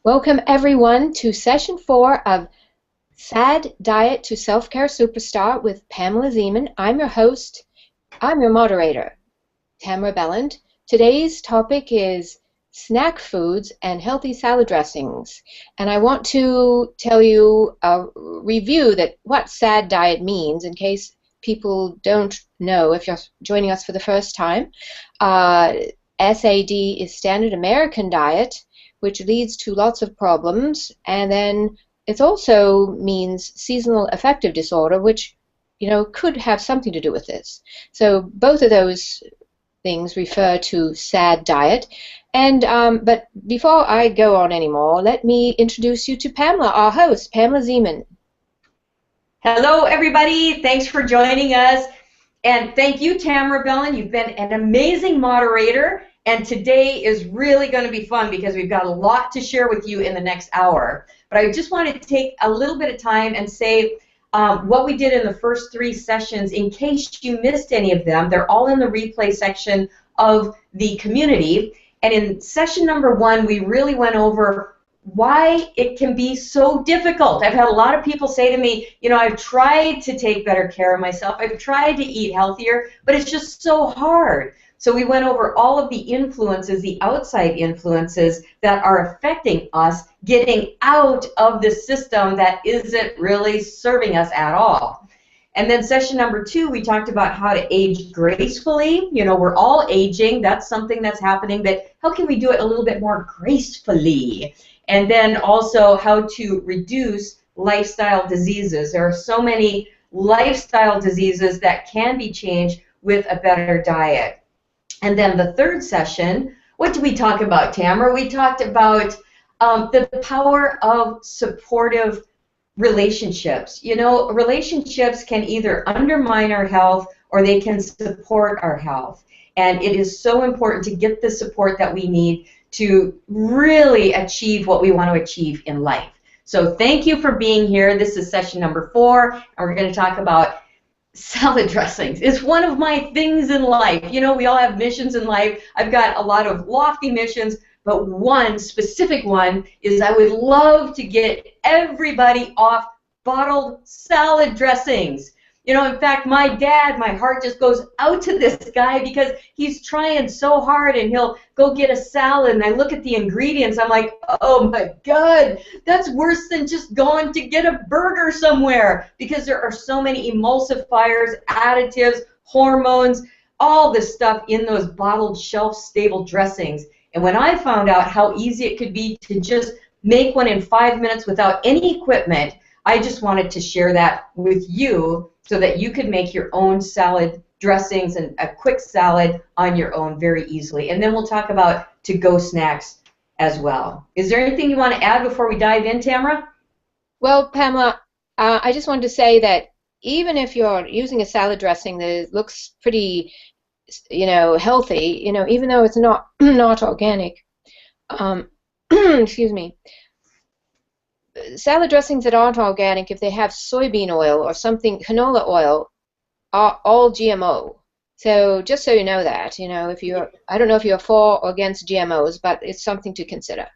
Welcome everyone to session 4 of SAD Diet to Self-Care Superstar with Pamela Zeman. I'm your host, I'm your moderator, Tamara Belland. Today's topic is snack foods and healthy salad dressings. And I want to tell you a review that what SAD diet means in case people don't know if you're joining us for the first time. SAD is Standard American Diet, which leads to lots of problems, and then it also means seasonal affective disorder, which could have something to do with this. So both of those things refer to SAD diet. And but before I go on anymore, let me introduce you to Pamela, our host, Pamela Zeman. Hello, everybody. Thanks for joining us. And thank you, Tamara Belland. You've been an amazing moderator. And today is really going to be fun because we've got a lot to share with you in the next hour. But I just wanted to take a little bit of time and say what we did in the first 3 sessions. In case you missed any of them, they're all in the replay section of the community. And in session number 1, we really went over why it can be so difficult. I've had a lot of people say to me, I've tried to take better care of myself. I've tried to eat healthier, but it's just so hard. So we went over all of the influences, the outside influences that are affecting us getting out of the system that isn't really serving us at all. And then session number 2, we talked about how to age gracefully. We're all aging. That's something that's happening, but how can we do it a little bit more gracefully? And then also how to reduce lifestyle diseases. There are so many lifestyle diseases that can be changed with a better diet. And then the 3rd session, what did we talk about, Tamara? We talked about the power of supportive relationships. Relationships can either undermine our health or they can support our health. And it is so important to get the support that we need to really achieve what we want to achieve in life. So thank you for being here. This is session number 4, and we're going to talk about salad dressings. It's one of my things in life. We all have missions in life. I've got a lot of lofty missions, but one specific one is I would love to get everybody off bottled salad dressings. In fact, my dad, my heart just goes out to this guy because he's trying so hard, and he'll go get a salad, and I look at the ingredients, I'm like, oh my God, that's worse than just going to get a burger somewhere, because there are so many emulsifiers, additives, hormones, all this stuff in those bottled shelf-stable dressings. And when I found out how easy it could be to just make one in 5 minutes without any equipment, I just wanted to share that with you so that you could make your own salad dressings and a quick salad on your own very easily. And then we'll talk about to-go snacks as well. Is there anything you want to add before we dive in, Tamara? Well, Pamela, I just wanted to say that even if you're using a salad dressing that looks pretty, healthy, even though it's not organic, excuse me, salad dressings that aren't organic, if they have soybean oil or something, canola oil, are all GMO. So just so you know that, if you're, I don't know if you're for or against GMOs, but it's something to consider.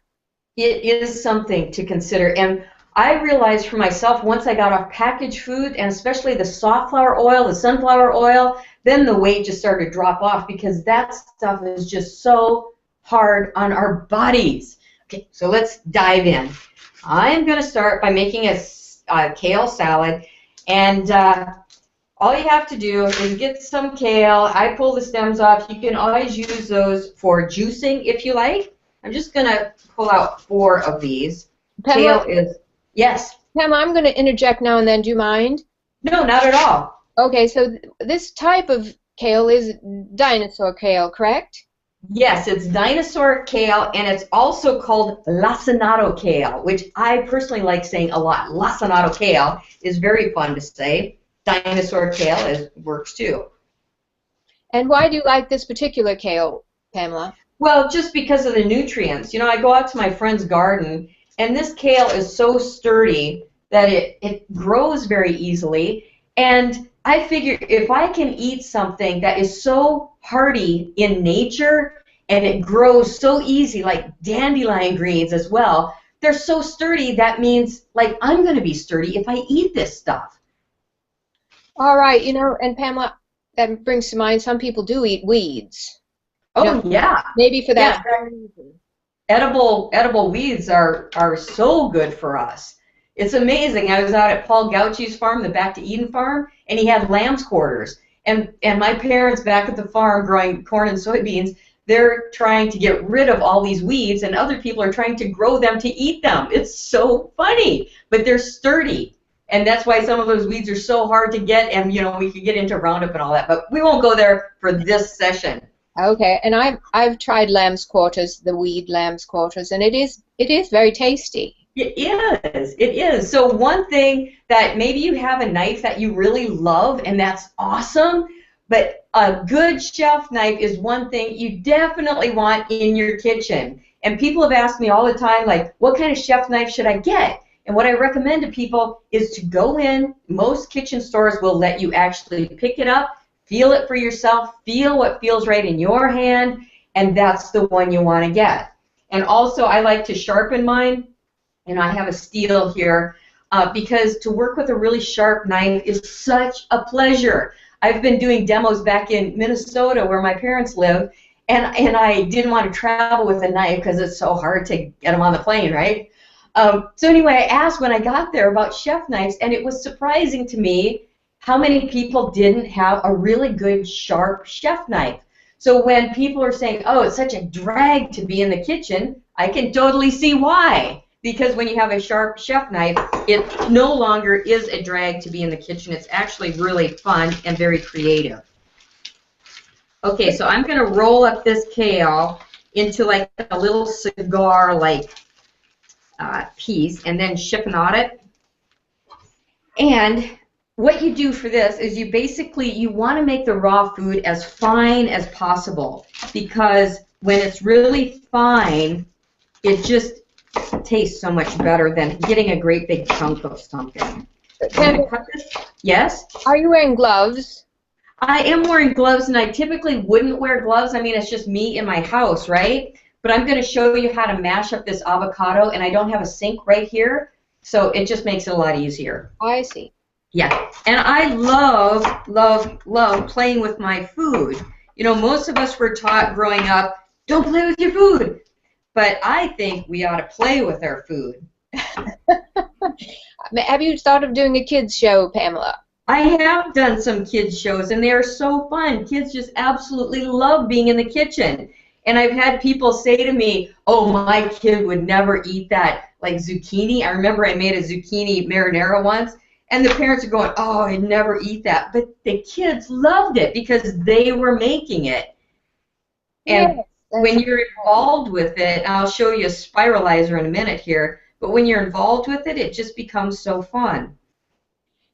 It is something to consider. And I realized for myself, once I got off packaged food, and especially the soft flour oil, the sunflower oil, then the weight just started to drop off because that stuff is just so hard on our bodies. Okay, so let's dive in. I'm going to start by making a kale salad, and all you have to do is get some kale. I pull the stems off. You can always use those for juicing if you like. I'm just going to pull out 4 of these. Pamela, kale is, yes? Pamela, I'm going to interject now and then. Do you mind? No, not at all. Okay, so this type of kale is dinosaur kale, correct? Yes, it's dinosaur kale, and it's also called lacinato kale, which I personally like saying a lot. Lacinato kale is very fun to say. Dinosaur kale works too. And why do you like this particular kale, Pamela? Well, just because of the nutrients. I go out to my friend's garden, and this kale is so sturdy that it grows very easily, and I figure if I can eat something that is so hardy in nature and it grows so easy, like dandelion greens as well, they're so sturdy, that means, like, I'm going to be sturdy if I eat this stuff. All right, and Pamela, that brings to mind some people do eat weeds. Oh, yeah. Maybe for that Yeah. reason. Edible weeds are so good for us. It's amazing. I was out at Paul Gauchi's farm, the Back to Eden farm, and he had lamb's quarters. And my parents back at the farm growing corn and soybeans, they're trying to get rid of all these weeds, and other people are trying to grow them to eat them. It's so funny, but they're sturdy. And that's why some of those weeds are so hard to get, and we could get into Roundup and all that, but we won't go there for this session. Okay, and I've tried lamb's quarters, the weed lamb's quarters, and it is very tasty. It is. It is. So one thing that maybe you have a knife that you really love, and that's awesome, but a good chef knife is one thing you definitely want in your kitchen. And people have asked me all the time, like, what kind of chef knife should I get? And what I recommend to people is to go in. Most kitchen stores will let you actually pick it up, feel it for yourself, feel what feels right in your hand, and that's the one you want to get. And also, I like to sharpen mine, and I have a steel here, because to work with a really sharp knife is such a pleasure. I've been doing demos back in Minnesota where my parents live, and I didn't want to travel with a knife because it's so hard to get them on the plane, right? So anyway, I asked when I got there about chef knives, and it was surprising to me how many people didn't have a really good sharp chef knife. So when people are saying, oh, it's such a drag to be in the kitchen, I can totally see why. Because when you have a sharp chef knife, it no longer is a drag to be in the kitchen. It's actually really fun and very creative. Okay, so I'm going to roll up this kale into like a little cigar-like piece and then chiffonade it. And what you do for this is you want to make the raw food as fine as possible, because when it's really fine, it just tastes so much better than getting a great big chunk of something. Yes? Are you wearing gloves? I am wearing gloves, and I typically wouldn't wear gloves. I mean, it's just me in my house, right? But I'm going to show you how to mash up this avocado, and I don't have a sink right here, so it just makes it a lot easier. I see. Yeah, and I love playing with my food. Most of us were taught growing up, don't play with your food. But I think we ought to play with our food. Have you thought of doing a kids show, Pamela? I have done some kids shows, and they are so fun. Kids just absolutely love being in the kitchen. And I've had people say to me, oh, my kid would never eat that, like zucchini. I remember I made a zucchini marinara once, and the parents are going, oh, I'd never eat that. But the kids loved it because they were making it. And yes. When you're involved with it, I'll show you a spiralizer in a minute here, but when you're involved with it, it just becomes so fun.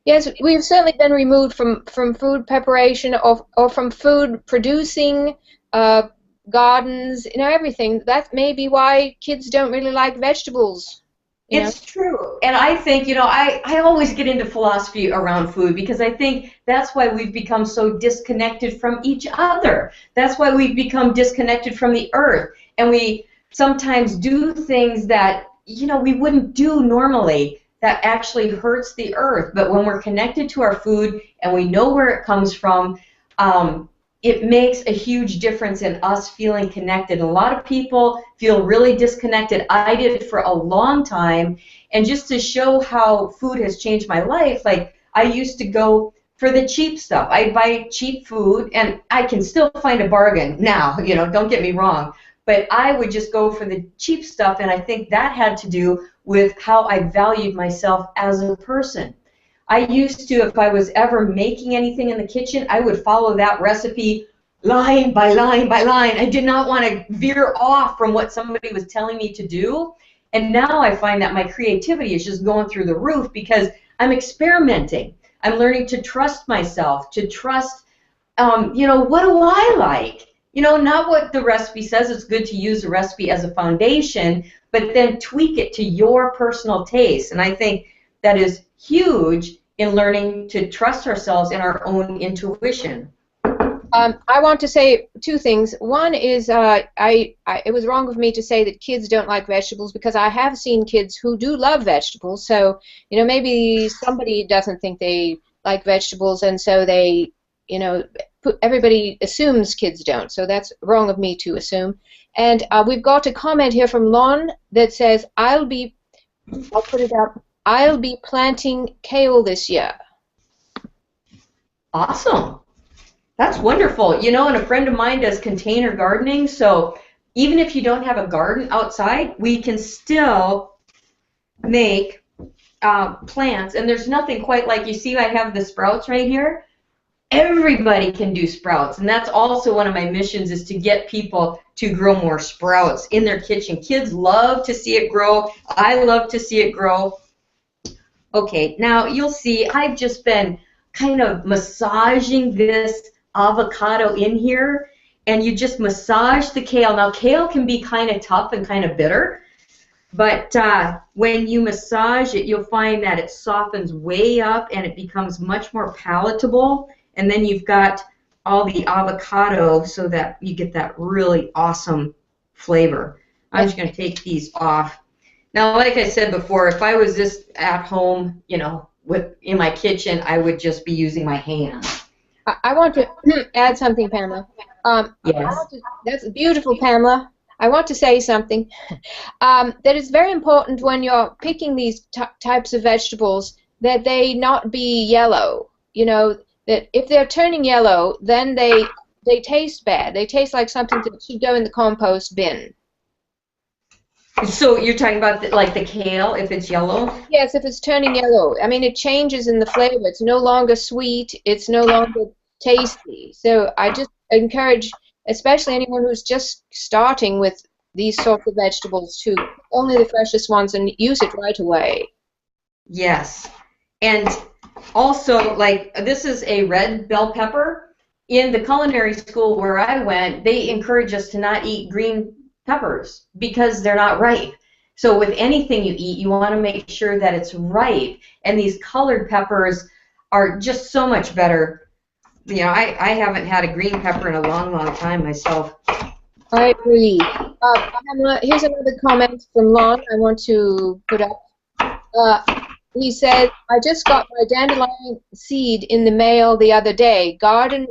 Yes, we've certainly been removed from food preparation or from food producing, gardens, everything. That may be why kids don't really like vegetables. It's true. And I think, I always get into philosophy around food because I think that's why we've become so disconnected from each other. That's why we've become disconnected from the earth. And we sometimes do things that, we wouldn't do normally that actually hurts the earth. But when we're connected to our food and we know where it comes from, it makes a huge difference in us feeling connected. And a lot of people feel really disconnected. I did for a long time. And just to show how food has changed my life, like I used to go for the cheap stuff. I'd buy cheap food, and I can still find a bargain now, don't get me wrong. But I would just go for the cheap stuff, and I think that had to do with how I valued myself as a person. I used to, if I was ever making anything in the kitchen, I would follow that recipe line by line by line. I did not want to veer off from what somebody was telling me to do. And now I find that my creativity is just going through the roof because I'm experimenting. I'm learning to trust myself, to trust, what do I like? Not what the recipe says. It's good to use the recipe as a foundation, but then tweak it to your personal taste. And I think that is huge in learning to trust ourselves and our own intuition. I want to say two things. One is it was wrong of me to say that kids don't like vegetables, because I have seen kids who do love vegetables. So, maybe somebody doesn't think they like vegetables, and so they, everybody assumes kids don't. So that's wrong of me to assume. And we've got a comment here from Lon that says, I'll put it up, I'll be planting kale this year. Awesome. That's wonderful. And a friend of mine does container gardening, so even if you don't have a garden outside, we can still make plants. And there's nothing quite like, you see I have the sprouts right here? Everybody can do sprouts, and that's also one of my missions, is to get people to grow more sprouts in their kitchen. Kids love to see it grow. I love to see it grow. Okay, now you'll see I've just been kind of massaging this avocado in here, and you just massage the kale. Now, kale can be kind of tough and kind of bitter, but when you massage it, you'll find that it softens way up and it becomes much more palatable, and then you've got all the avocado so that you get that really awesome flavor. I'm just going to take these off. Now, like I said before, if I was just at home, in my kitchen, I would just be using my hands. I want to add something, Pamela. Yes. That's beautiful, Pamela. I want to say something. That it's very important when you're picking these types of vegetables that they not be yellow. That if they're turning yellow, then they taste bad. They taste like something that should go in the compost bin. So you're talking about like the kale, if it's yellow? Yes, if it's turning yellow. I mean, it changes in the flavor. It's no longer sweet. It's no longer tasty. So I just encourage, especially anyone who's just starting with these sorts of vegetables, to only the freshest ones and use it right away. Yes. And also, like, this is a red bell pepper. In the culinary school where I went, they encourage us to not eat green peppers because they're not ripe. So with anything you eat, you want to make sure that it's ripe. And these colored peppers are just so much better. I haven't had a green pepper in a long, long time myself. I agree. Here's another comment from Lon I want to put up. He says, I just got my dandelion seed in the mail the other day. Garnet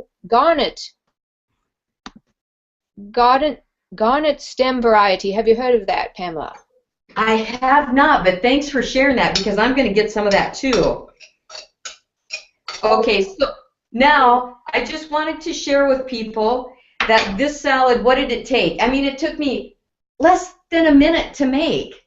stem variety. Have you heard of that, Pamela? I have not, but thanks for sharing that, because I'm going to get some of that too. Okay, so now I just wanted to share with people that this salad, what did it take? I mean, it took me less than a minute to make,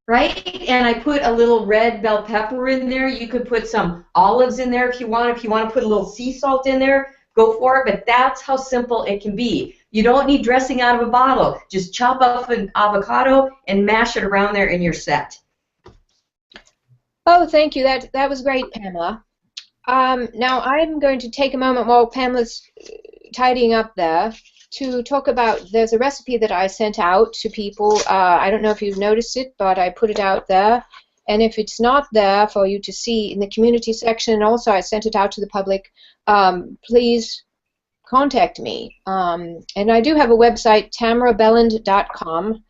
right? And I put a little red bell pepper in there. You could put some olives in there if you want. If you want to put a little sea salt in there, go for it. But that's how simple it can be. You don't need dressing out of a bottle. Just chop up an avocado and mash it around there and you're set. Oh, thank you. That was great, Pamela. Now I'm going to take a moment while Pamela's tidying up there to talk about, there's a recipe that I sent out to people. I don't know if you've noticed it, but I put it out there. And if it's not there for you to see in the community section, and also I sent it out to the public, please contact me. And I do have a website, tamarabelland.com.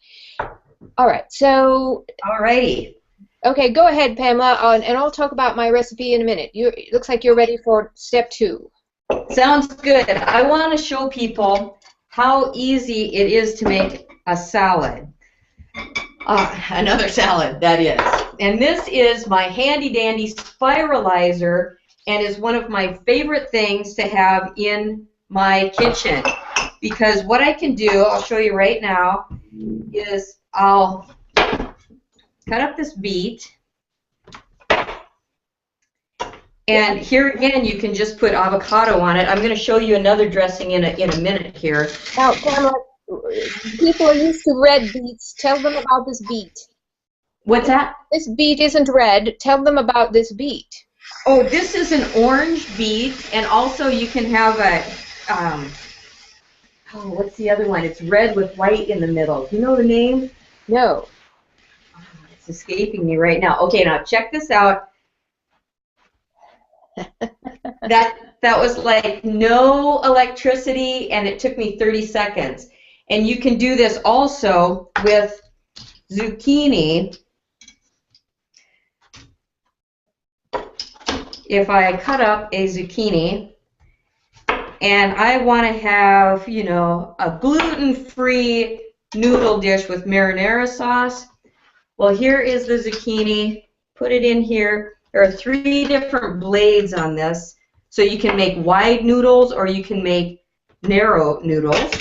All right, so... All righty. Okay, go ahead, Pamela, and I'll talk about my recipe in a minute. It looks like you're ready for step 2. Sounds good. I want to show people how easy it is to make a salad. Another salad, that is. And this is my handy-dandy spiralizer, and is one of my favorite things to have in my kitchen. Because what I can do, I'll show you right now, is I'll cut up this beet. And here again, you can just put avocado on it. I'm going to show you another dressing in a minute here. Now, Pamela, people are used to red beets. Tell them about this beet. What's that? This beet isn't red. Tell them about this beet. Oh, this is an orange beet, and also you can have a, what's the other one? It's red with white in the middle. Do you know the name? No. It's escaping me right now. Okay, now check this out. that was like no electricity, and it took me 30 seconds. And you can do this also with zucchini. If I cut up a zucchini and I want to have, you know, a gluten-free noodle dish with marinara sauce, well, here is the zucchini. Put it in here. There are 3 different blades on this. So you can make wide noodles or you can make narrow noodles.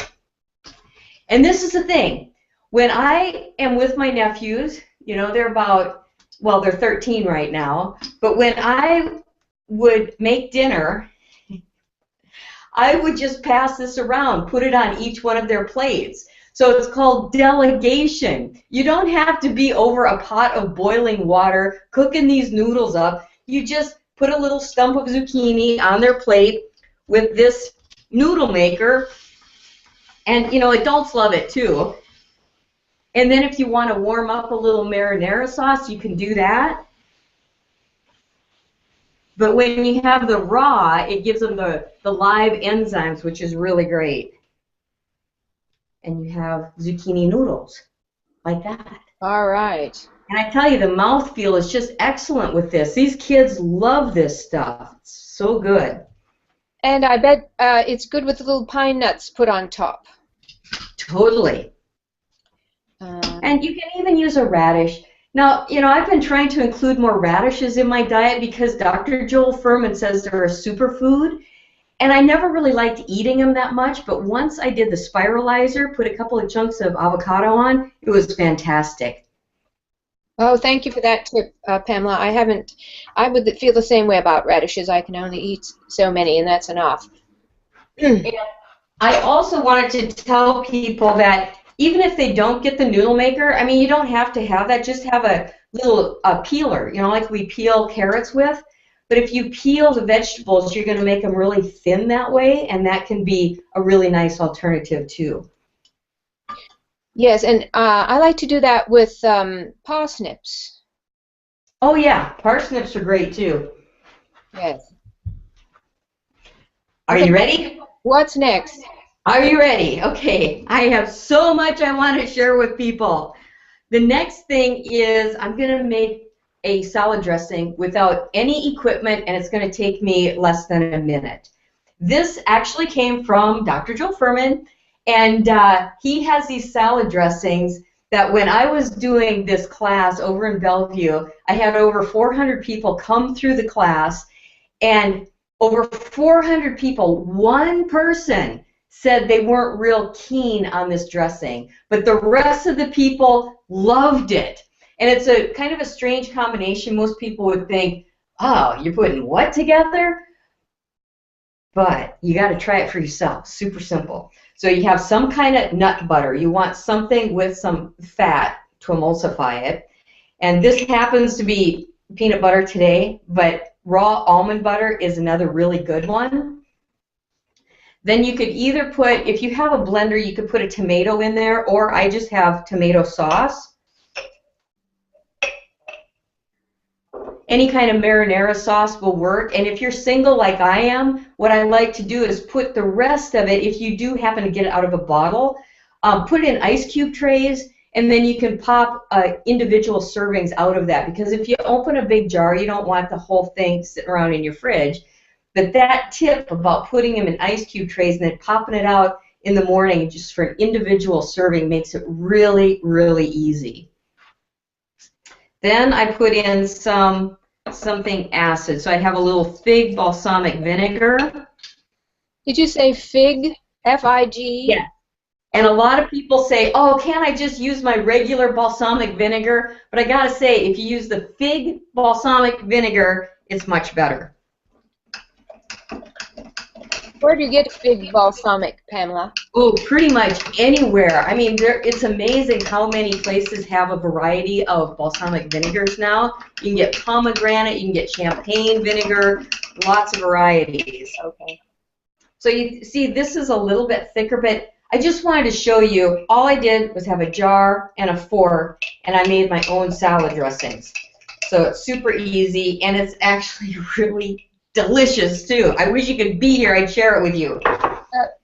And this is the thing. When I am with my nephews, you know, they're about, well, they're 13 right now, but when I would make dinner, I would just pass this around, put it on each one of their plates. So it's called delegation. You don't have to be over a pot of boiling water cooking these noodles up. You just put a little stump of zucchini on their plate with this noodle maker. And, you know, adults love it too. And then if you want to warm up a little marinara sauce, you can do that. But when you have the raw, it gives them the live enzymes, which is really great. And you have zucchini noodles, like that. All right. And I tell you, the mouthfeel is just excellent with this. These kids love this stuff. It's so good. And I bet it's good with the little pine nuts put on top. Totally. And you can even use a radish. Now, you know, I've been trying to include more radishes in my diet because Dr. Joel Fuhrman says they're a superfood. And I never really liked eating them that much, but once I did the spiralizer, put a couple of chunks of avocado on, it was fantastic. Oh, thank you for that tip, Pamela. I would feel the same way about radishes. I can only eat so many, and that's enough. And I also wanted to tell people that even if they don't get the noodle maker, I mean, you don't have to have that. Just have a little peeler, you know, like we peel carrots with. But if you peel the vegetables, you're going to make them really thin that way, and that can be a really nice alternative too. Yes, and I like to do that with parsnips. Oh yeah, parsnips are great too. Yes. Are you ready? What's next? Are you ready? Okay, I have so much I want to share with people. The next thing is I'm going to make a salad dressing without any equipment, and it's going to take me less than a minute. This actually came from Dr. Joel Fuhrman, and he has these salad dressings that when I was doing this class over in Bellevue, I had over 400 people come through the class, and over 400 people, one person said they weren't real keen on this dressing, but the rest of the people loved it. And it's a kind of a strange combination. Most people would think, oh, you're putting what together? But you got to try it for yourself. Super simple. So you have some kind of nut butter. You want something with some fat to emulsify it. And this happens to be peanut butter today, but raw almond butter is another really good one. Then you could either put, if you have a blender, you could put a tomato in there, or I just have tomato sauce. Any kind of marinara sauce will work. And if you're single like I am, what I like to do is put the rest of it, if you do happen to get it out of a bottle, put it in ice cube trays, and then you can pop individual servings out of that. Because if you open a big jar, you don't want the whole thing sitting around in your fridge. But that tip about putting them in ice cube trays and then popping it out in the morning just for an individual serving makes it really, really easy. Then I put in something acid. So I have a little fig balsamic vinegar. Did you say fig? F-I-G? Yeah. And a lot of people say, oh, can't I just use my regular balsamic vinegar? But I got to say, if you use the fig balsamic vinegar, it's much better. Where do you get fig balsamic, Pamela? Oh, pretty much anywhere. I mean, it's amazing how many places have a variety of balsamic vinegars now. You can get pomegranate, you can get champagne vinegar, lots of varieties. Okay. So you see, this is a little bit thicker, but I just wanted to show you, all I did was have a jar and a fork, and I made my own salad dressings. So it's super easy, and it's actually really delicious too. I wish you could be here. I'd share it with you.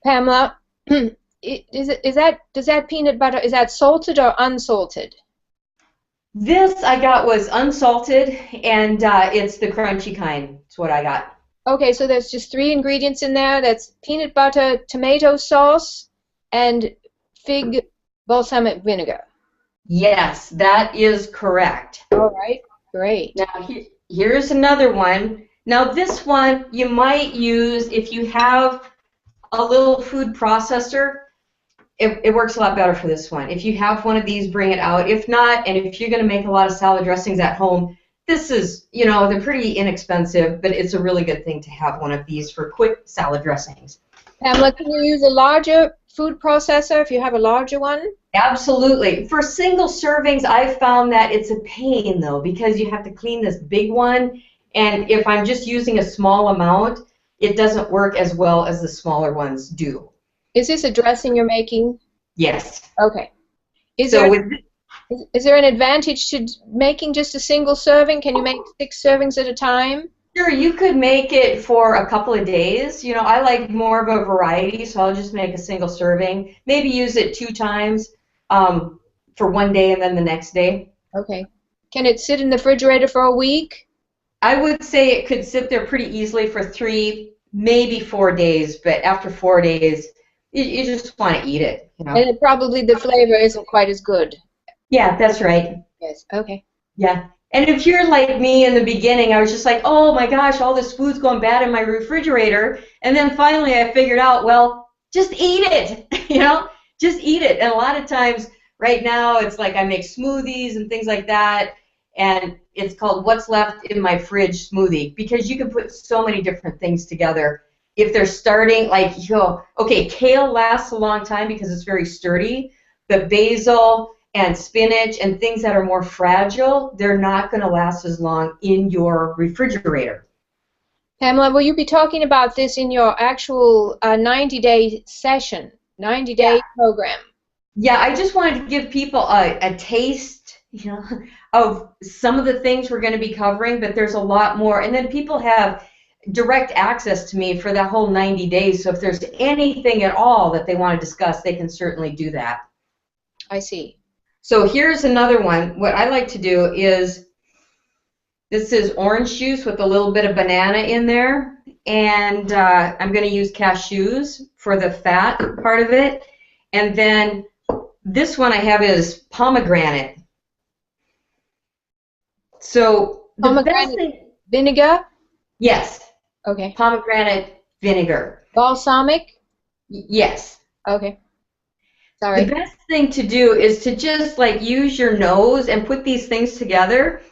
Pamela, does that peanut butter, is that salted or unsalted? This I got was unsalted, and it's the crunchy kind. It's what I got. Okay, so there's just 3 ingredients in there. That's peanut butter, tomato sauce, and fig balsamic vinegar. Yes, that is correct. All right, great. Now, here's another one. Now, this one you might use if you have a little food processor. It works a lot better for this one. If you have one of these, bring it out. If not, and if you're going to make a lot of salad dressings at home, this is, they're pretty inexpensive, but it's a really good thing to have one of these for quick salad dressings. Pamela, can you use a larger food processor if you have a larger one? Absolutely. For single servings, I've found that it's a pain, though, because you have to clean this big one, and if I'm just using a small amount, it doesn't work as well as the smaller ones do. Is this a dressing you're making? Yes. Okay. Is there an advantage to making just a single serving? Can you make 6 servings at a time? Sure, you could make it for a couple of days. I like more of a variety, so I'll just make a single serving. Maybe use it 2 times for one day and then the next day. Okay. Can it sit in the refrigerator for a week? I would say it could sit there pretty easily for 3, maybe 4 days, but after 4 days, you just want to eat it. And probably the flavor isn't quite as good. Yeah, that's right. Yes, okay. Yeah. And if you're like me in the beginning, I was just like, oh my gosh, all this food's going bad in my refrigerator. And then finally I figured out, well, just eat it, just eat it. And a lot of times right now it's like I make smoothies and things like that. And it's called What's Left in My Fridge Smoothie, because you can put so many different things together. If they're starting, okay, kale lasts a long time because it's very sturdy, but basil and spinach and things that are more fragile, they're not going to last as long in your refrigerator. Pamela, will you be talking about this in your actual 90-day session, 90-day program? Yeah, I just wanted to give people a taste, of some of the things we're going to be covering, but there's a lot more. And then people have direct access to me for that whole 90 days, so if there's anything at all that they want to discuss, they can certainly do that. I see. So here's another one. What I like to do is, this is orange juice with a little bit of banana in there, and I'm going to use cashews for the fat part of it, and then this one I have is pomegranate. So the best thing, vinegar? Yes. Okay. Pomegranate vinegar. Balsamic? Yes. Okay. Sorry. The best thing to do is to just use your nose and put these things together,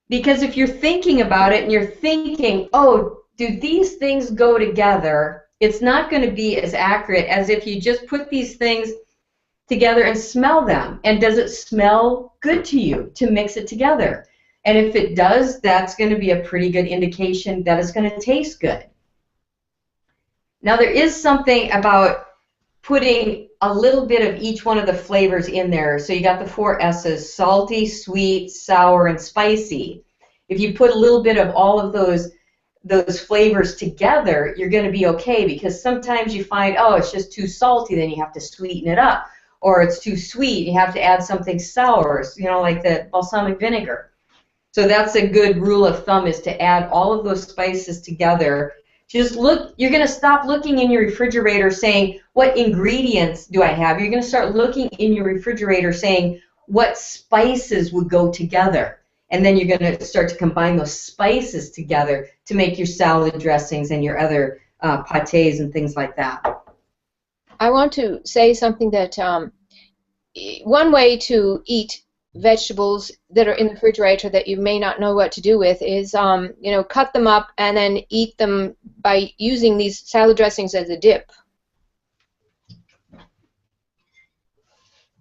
because if you're thinking about it and you're thinking, oh, do these things go together, it's not going to be as accurate as if you just put these things together and smell them. And does it smell good to you to mix it together? And if it does, that's going to be a pretty good indication that it's going to taste good. Now, there is something about putting a little bit of each one of the flavors in there. So you got the 4 S's, salty, sweet, sour, and spicy. If you put a little bit of all of those flavors together, you're going to be okay, because sometimes you find, oh, it's just too salty, then you have to sweeten it up. Or it's too sweet, you have to add something sour, like the balsamic vinegar. So that's a good rule of thumb, is to add all of those spices together. Just look, you're going to stop looking in your refrigerator saying, what ingredients do I have? You're going to start looking in your refrigerator saying, what spices would go together? And then you're going to start to combine those spices together to make your salad dressings and your other pâtés and things like that. I want to say something that one way to eat vegetables that are in the refrigerator that you may not know what to do with is, cut them up and then eat them by using these salad dressings as a dip.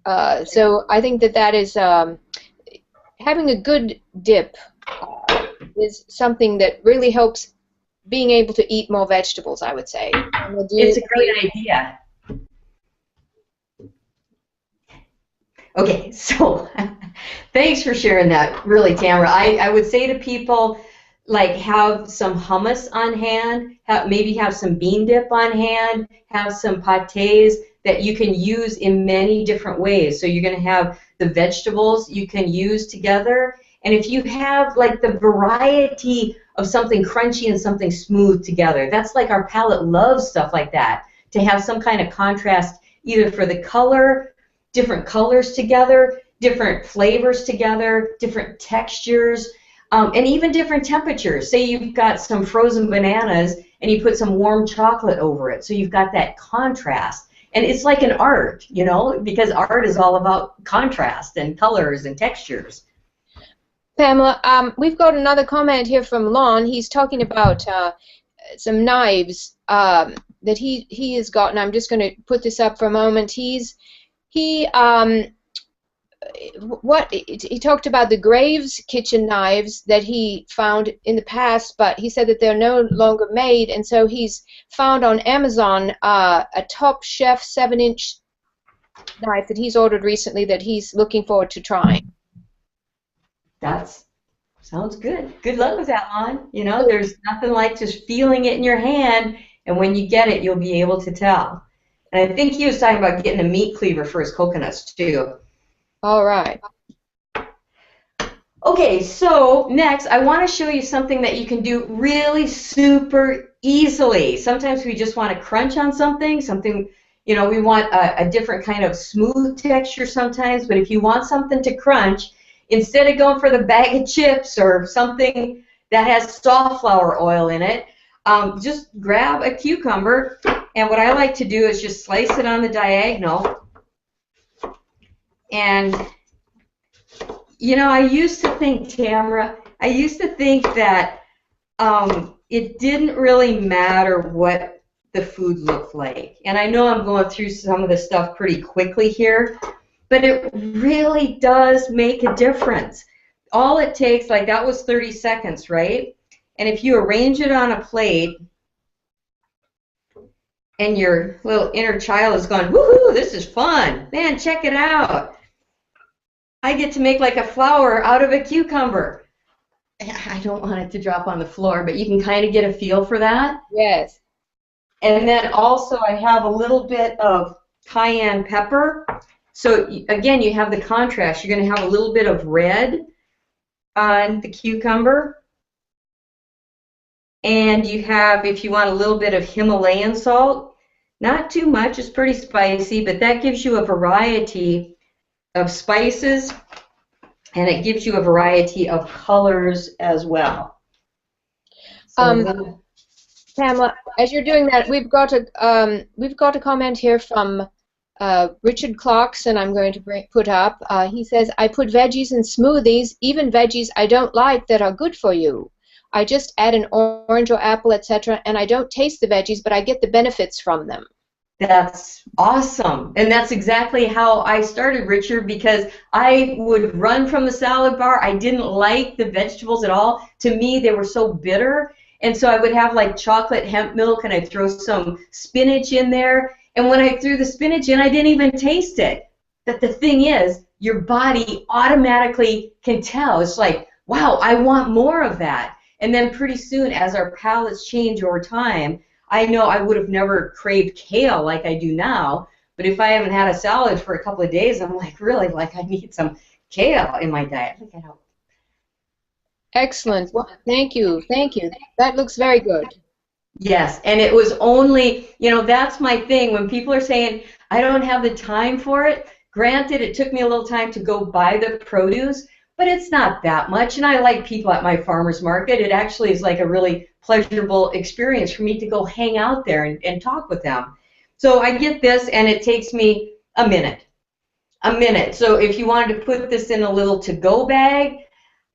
So I think that is having a good dip is something that really helps being able to eat more vegetables, I would say. It's a great idea. Okay, so thanks for sharing that, really, Tamara. I would say to people, like have some hummus on hand, maybe have some bean dip on hand, have some pâtés that you can use in many different ways. So you're going to have the vegetables you can use together. And if you have like the variety of something crunchy and something smooth together, that's like our palate loves stuff like that, to have some kind of contrast either for the color, different colors together, different flavors together, different textures, and even different temperatures. Say you've got some frozen bananas and you put some warm chocolate over it, so you've got that contrast. And it's like an art, you know, because art is all about contrast and colors and textures. Pamela, we've got another comment here from Lon. He's talking about some knives that he has gotten. I'm just going to put this up for a moment. He talked about the Graves kitchen knives that he found in the past, but he said that they're no longer made, and so he's found on Amazon a Top Chef 7-inch knife that he's ordered recently that he's looking forward to trying. That sounds good. Good luck with that, Lon. You know, there's nothing like just feeling it in your hand, and when you get it, you'll be able to tell. And I think he was talking about getting a meat cleaver for his coconuts, too. All right. Okay, so next, I want to show you something that you can do really super easily. Sometimes we just want to crunch on something, you know, we want a different kind of smooth texture sometimes, but if you want something to crunch, instead of going for the bag of chips or something that has safflower oil in it, just grab a cucumber, and what I like to do is just slice it on the diagonal. And, you know, I used to think, Tamara, that it didn't really matter what the food looked like. And I know I'm going through some of the stuff pretty quickly here, but it really does make a difference. All it takes, like that was 30 seconds, right? And if you arrange it on a plate, and your little inner child is going, woohoo, this is fun. Man, check it out. I get to make like a flower out of a cucumber. I don't want it to drop on the floor, but you can kind of get a feel for that. Yes. And then also I have a little bit of cayenne pepper. So again, you have the contrast. You're going to have a little bit of red on the cucumber. And you have, if you want, a little bit of Himalayan salt. Not too much, it's pretty spicy, but that gives you a variety of spices, and it gives you a variety of colors as well. So Pamela, as you're doing that, we've got a comment here from Richard Clarkson. I'm going to put up. He says, "I put veggies in smoothies, even veggies I don't like that are good for you. I just add an orange or apple, etc., and I don't taste the veggies, but I get the benefits from them." That's awesome. And that's exactly how I started, Richard, because I would run from the salad bar. I didn't like the vegetables at all. To me, they were so bitter. And so I would have like chocolate hemp milk, and I'd throw some spinach in there. And when I threw the spinach in, I didn't even taste it. But the thing is, your body automatically can tell. It's like, wow, I want more of that. And then pretty soon, as our palates change over time, I know I would have never craved kale like I do now, but if I haven't had a salad for a couple of days, I'm like, really, like I need some kale in my diet. Look at how. Excellent. Well, thank you. Thank you. That looks very good. Yes, and it was only, you know, that's my thing. When people are saying, I don't have the time for it, granted, it took me a little time to go buy the produce, but it's not that much, and I like people at my farmer's market. It actually is like a really pleasurable experience for me to go hang out there and talk with them. So I get this, and it takes me a minute. So if you wanted to put this in a little to-go bag,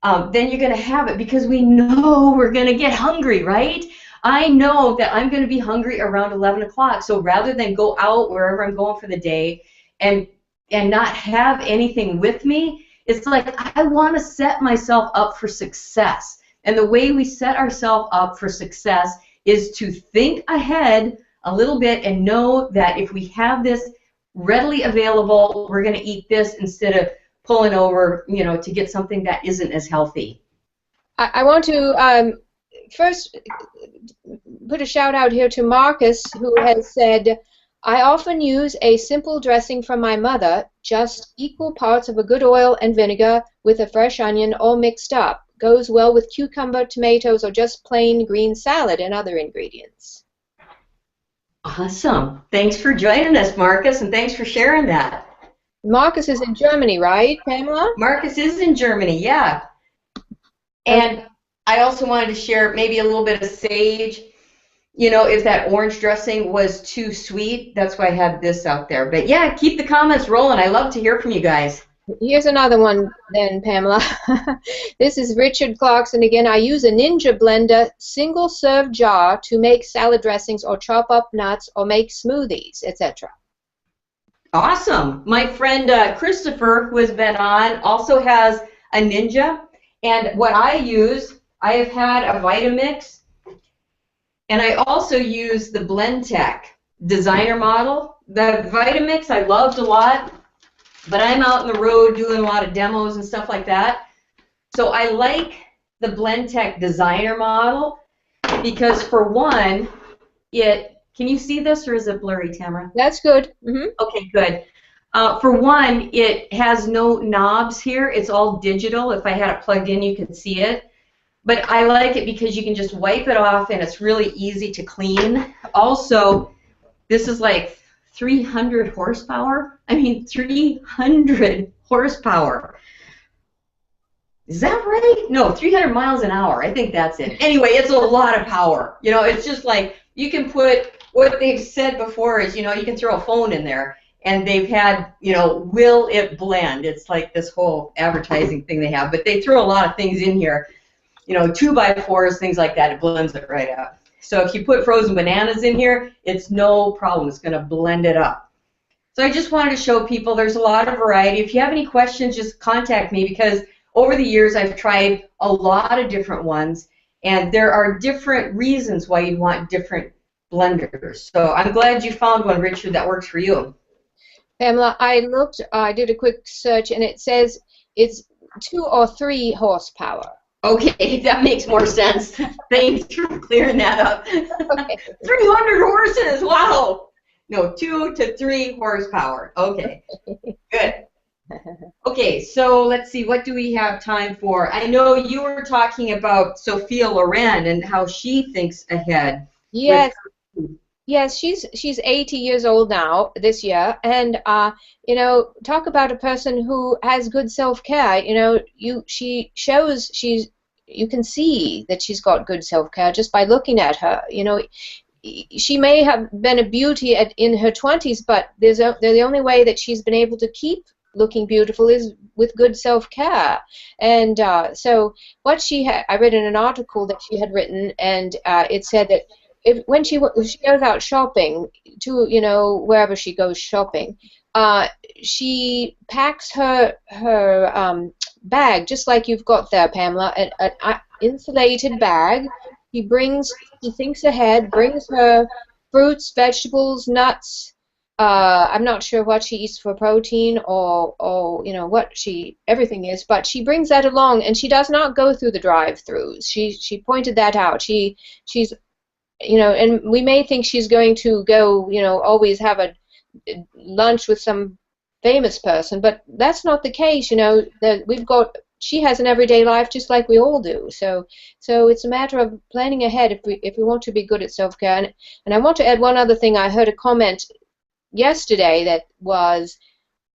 then you're going to have it, because we know we're going to get hungry, right? I know that I'm going to be hungry around 11 o'clock, so rather than go out wherever I'm going for the day and not have anything with me, it's like I want to set myself up for success. And the way we set ourselves up for success is to think ahead a little bit and know that if we have this readily available, we're going to eat this instead of pulling over, you know, to get something that isn't as healthy. I want to first put a shout out here to Marcus, who has said, I often use a simple dressing from my mother, just equal parts of a good oil and vinegar with a fresh onion all mixed up. Goes well with cucumber, tomatoes, or just plain green salad and other ingredients. Awesome. Thanks for joining us, Marcus, and thanks for sharing that. Marcus is in Germany, right, Pamela? Marcus is in Germany, yeah. And I also wanted to share maybe a little bit of sage. You know, if that orange dressing was too sweet, that's why I have this out there. But yeah, keep the comments rolling. I love to hear from you guys. Here's another one then, Pamela. This is Richard Clarkson again. I use a Ninja blender single serve jar to make salad dressings or chop up nuts or make smoothies, etc. Awesome. My friend Christopher, who has been on, also has a Ninja. And what I use, I have had a Vitamix, and I also use the BlendTech designer model. The Vitamix I loved a lot, but I'm out on the road doing a lot of demos and stuff like that. So I like the BlendTech designer model because, for one, can you see this, or is it blurry, Tamara? That's good. Mm-hmm. Okay, good. For one, it has no knobs here. It's all digital. If I had it plugged in, you could see it. But I like it because you can just wipe it off, and it's really easy to clean. Also, this is like 300 horsepower. I mean, 300 horsepower. Is that right? No, 300 miles an hour. I think that's it. Anyway, it's a lot of power. You know, it's just like you can put, what they've said before is, you know, you can throw a phone in there, and they've had, you know, will it blend? It's like this whole advertising thing they have. But they throw a lot of things in here, you know, 2x4s, things like that. It blends it right up. So if you put frozen bananas in here, it's no problem. It's going to blend it up. So I just wanted to show people there's a lot of variety. If you have any questions, just contact me, because over the years I've tried a lot of different ones, and there are different reasons why you want different blenders. So I'm glad you found one, Richard, that works for you. Pamela, I did a quick search, and it says it's 2 or 3 horsepower. Okay, that makes more sense. Thanks for clearing that up. Okay. 300 horses, wow. No, 2 to 3 horsepower. Okay, good. Okay, so let's see, what do we have time for? I know you were talking about Sophia Loren and how she thinks ahead. Yes. Yes, she's 80 years old now this year, and you know, talk about a person who has good self-care. You know, she shows you can see that she's got good self-care just by looking at her. You know, she may have been a beauty in her 20s, but the only way that she's been able to keep looking beautiful is with good self-care. And so what I read in an article that she had written, and it said that when she goes out shopping, to, you know, wherever she goes shopping, she packs her bag just like you've got there, Pamela, an insulated bag. She thinks ahead, brings her fruits, vegetables, nuts. I'm not sure what she eats for protein, or you know what everything is, but she brings that along, and she does not go through the drive-throughs. She pointed that out. She's, you know, and we may think she's going to go, you know, always have a lunch with some famous person, but that's not the case. You know, she has an everyday life just like we all do. So it's a matter of planning ahead if we want to be good at self-care. And I want to add one other thing. I heard a comment yesterday that was,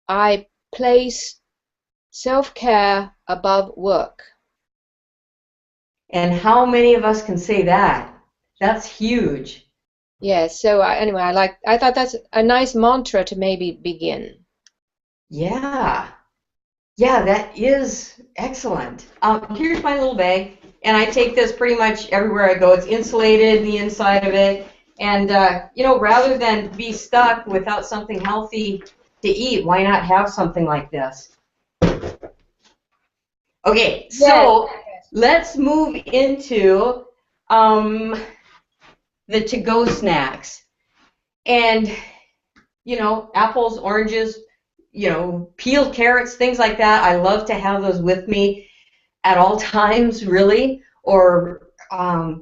I place self-care above work. And how many of us can say that? That's huge. Yes. So anyway, I thought that's a nice mantra to maybe begin. Yeah. Yeah, that is excellent. Here's my little bag, and I take this pretty much everywhere I go. It's insulated, the inside of it, and you know, rather than be stuck without something healthy to eat, why not have something like this? Okay, so let's move into the to-go snacks. And, you know, apples, oranges, you know, peeled carrots, things like that. I love to have those with me. at all times, really, or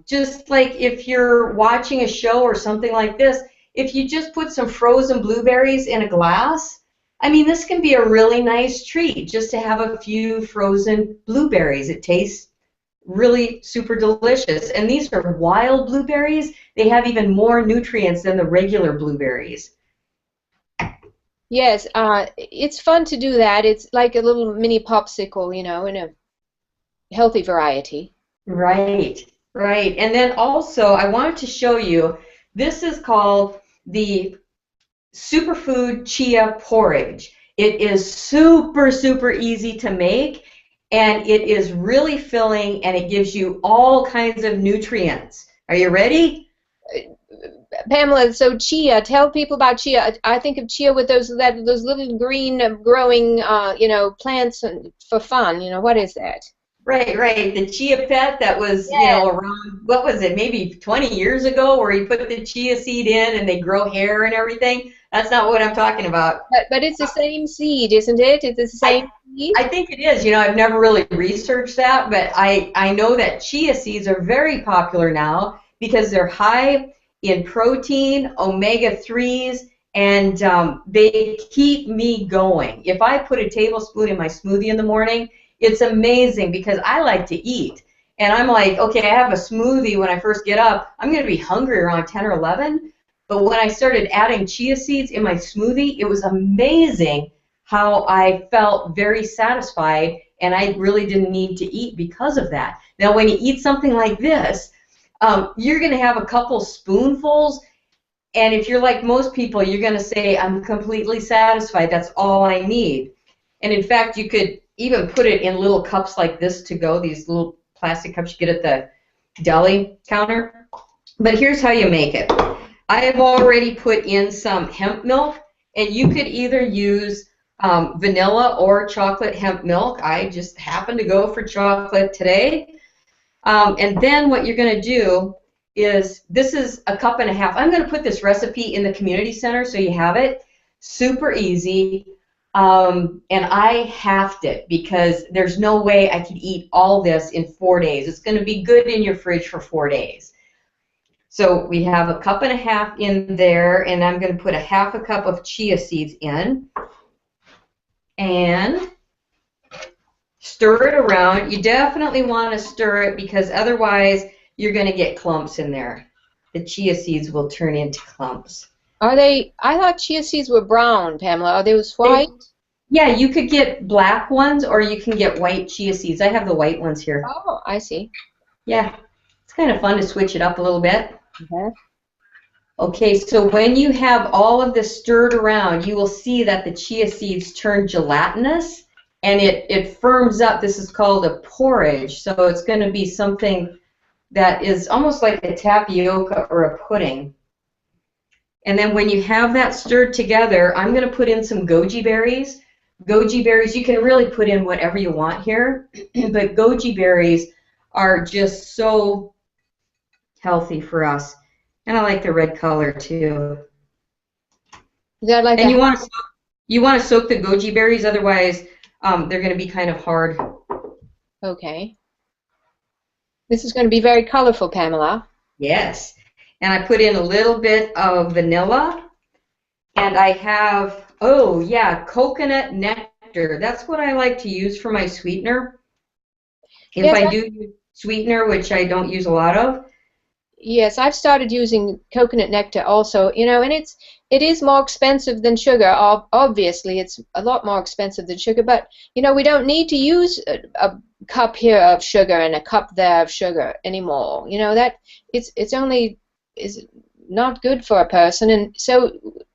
just like if you're watching a show or something like this, if you just put some frozen blueberries in a glass, I mean, this can be a really nice treat just to have a few frozen blueberries. It tastes really super delicious. And these are wild blueberries. They have even more nutrients than the regular blueberries. Yes, it's fun to do that. It's like a little mini popsicle, you know, in a healthy variety. Right, right. And then also, I wanted to show you, this is called the superfood chia porridge. It is super, super easy to make, and it is really filling, and it gives you all kinds of nutrients. Are you ready? Pamela, so chia, tell people about chia. I think of chia with those little green growing, you know, plants for fun. You know, what is that? Right, right. The chia pet that was, Yeah, around, what was it, maybe 20 years ago, where you put the chia seed in and they grow hair and everything. That's not what I'm talking about. but it's the same seed, isn't it? It's the same I seed. I think it is. I've never really researched that, but I know that chia seeds are very popular now because they're high in protein, omega-3s, and they keep me going. If I put a tablespoon in my smoothie in the morning, it's amazing because I like to eat. And I'm like, okay, I have a smoothie when I first get up. I'm going to be hungry around 10 or 11. But when I started adding chia seeds in my smoothie, it was amazing how I felt very satisfied, and I really didn't need to eat because of that. Now, when you eat something like this, you're going to have a couple spoonfuls, and if you're like most people, you're going to say, I'm completely satisfied. That's all I need. And in fact, you could even put it in little cups like this to go, these little plastic cups you get at the deli counter. But here's how you make it. I have already put in some hemp milk, and you could either use vanilla or chocolate hemp milk. I just happen to go for chocolate today. And then what you're going to do is, this is a cup and a half. I'm going to put this recipe in the community center so you have it. Super easy. And I halved it because there's no way I could eat all this in 4 days. It's going to be good in your fridge for 4 days. So we have a cup and a half in there, and I'm going to put a half a cup of chia seeds in. And stir it around. You definitely want to stir it because otherwise you're going to get clumps in there. The chia seeds will turn into clumps. Are they? I thought chia seeds were brown, Pamela. Are those white? Yeah, you could get black ones or you can get white chia seeds. I have the white ones here. Oh, I see. Yeah, it's kind of fun to switch it up a little bit. Okay. Okay, so when you have all of this stirred around, you will see that the chia seeds turn gelatinous and it firms up. This is called a porridge, so it's going to be something that is almost like a tapioca or a pudding. And then when you have that stirred together, I'm going to put in some goji berries. Goji berries, you can really put in whatever you want here, but goji berries are just so healthy for us. And I like the red color too. Is that like And you want to soak the goji berries, otherwise they're going to be kind of hard. Okay. This is going to be very colorful, Pamela. Yes. And I put in a little bit of vanilla, and I have, oh yeah, coconut nectar. That's what I like to use for my sweetener. If Yes, I do use sweetener, which I don't use a lot of. yes, I've started using coconut nectar also, you know, and it is more expensive than sugar. Obviously, it's a lot more expensive than sugar, but you know, we don't need to use a cup here of sugar and a cup there of sugar anymore. You know, that it's only is not good for a person, and so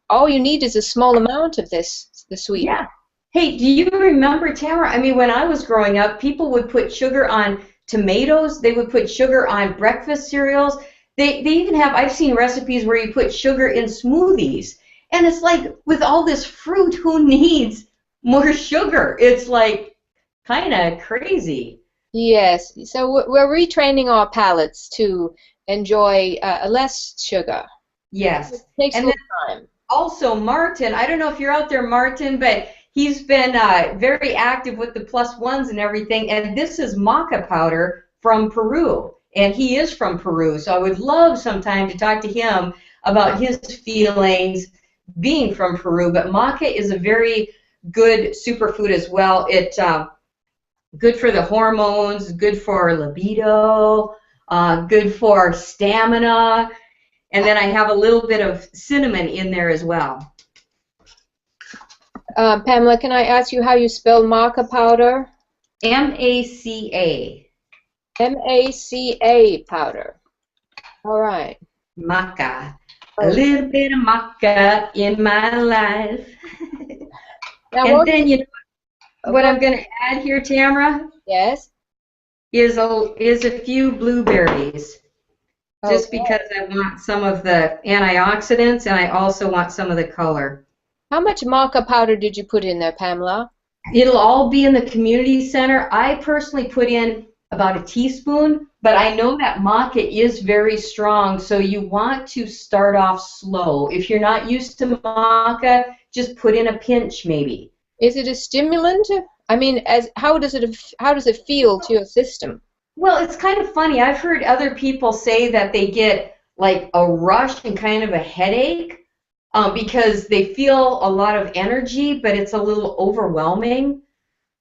all you need is a small amount of this, the sweetener. Yeah. Hey, do you remember, Tamara? I mean, when I was growing up, people would put sugar on tomatoes. They would put sugar on breakfast cereals. They even have, I've seen recipes where you put sugar in smoothies. And it's like, with all this fruit, who needs more sugar? It's like kind of crazy. Yes, so we're retraining our palates to enjoy less sugar. It Yes. takes a And little time. also, Martin, I don't know if you're out there, Martin, but he's been very active with the plus ones and everything. And this is maca powder from Peru. And he is from Peru. So I would love sometime to talk to him about his feelings being from Peru. But maca is a very good superfood as well. It's good for the hormones, good for libido, good for stamina. And then I have a little bit of cinnamon in there as well. Pamela, can I ask you how you spell maca powder? M-A-C-A. M-A-C-A powder. All right. Maca. A little bit of maca in my life. Now, and then, you know, what I'm going to add here, Tamara? Yes? Is a few blueberries. Just because I want some of the antioxidants and I also want some of the color. How much maca powder did you put in there, Pamela? It'll all be in the community center. I personally put in about a teaspoon, but I know that maca is very strong, so you want to start off slow. If you're not used to maca, just put in a pinch maybe. Is it a stimulant? I mean, how does it feel to your system? Well, it's kind of funny. I've heard other people say that they get like a rush and kind of a headache because they feel a lot of energy, but it's a little overwhelming.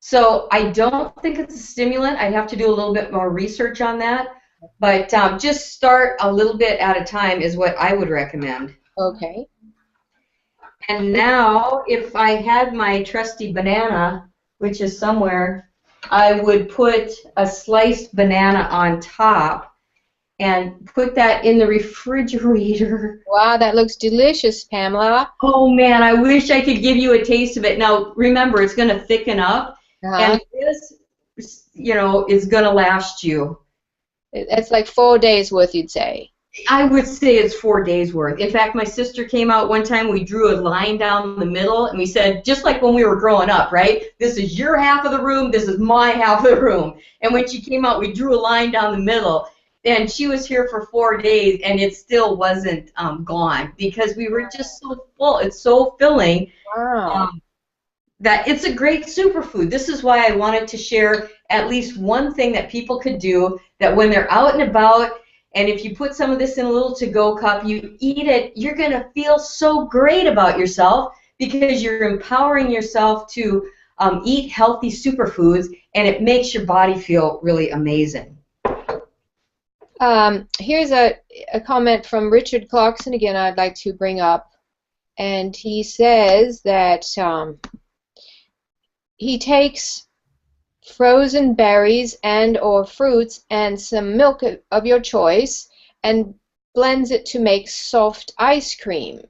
So I don't think it's a stimulant. I'd have to do a little bit more research on that. But just start a little bit at a time is what I would recommend. Okay. And now, if I had my trusty banana, which is somewhere, I would put a sliced banana on top and put that in the refrigerator. Wow, that looks delicious, Pamela. Oh, man, I wish I could give you a taste of it. Now, remember, it's going to thicken up. And this, you know, is going to last you. It's like 4 days worth, you'd say. I would say it's 4 days worth. In fact, my sister came out one time, we drew a line down the middle, and we said, just like when we were growing up, right? This is your half of the room, this is my half of the room. And when she came out, we drew a line down the middle, and she was here for 4 days, and it still wasn't gone because we were just so full. It's so filling. Wow. That it's a great superfood. This is why I wanted to share at least one thing that people could do that when they're out and about, and if you put some of this in a little to-go cup, you eat it, you're going to feel so great about yourself because you're empowering yourself to eat healthy superfoods, and it makes your body feel really amazing. Here's a comment from Richard Clarkson again I'd like to bring up. And he says that he takes frozen berries and or fruits and some milk of your choice and blends it to make soft ice cream.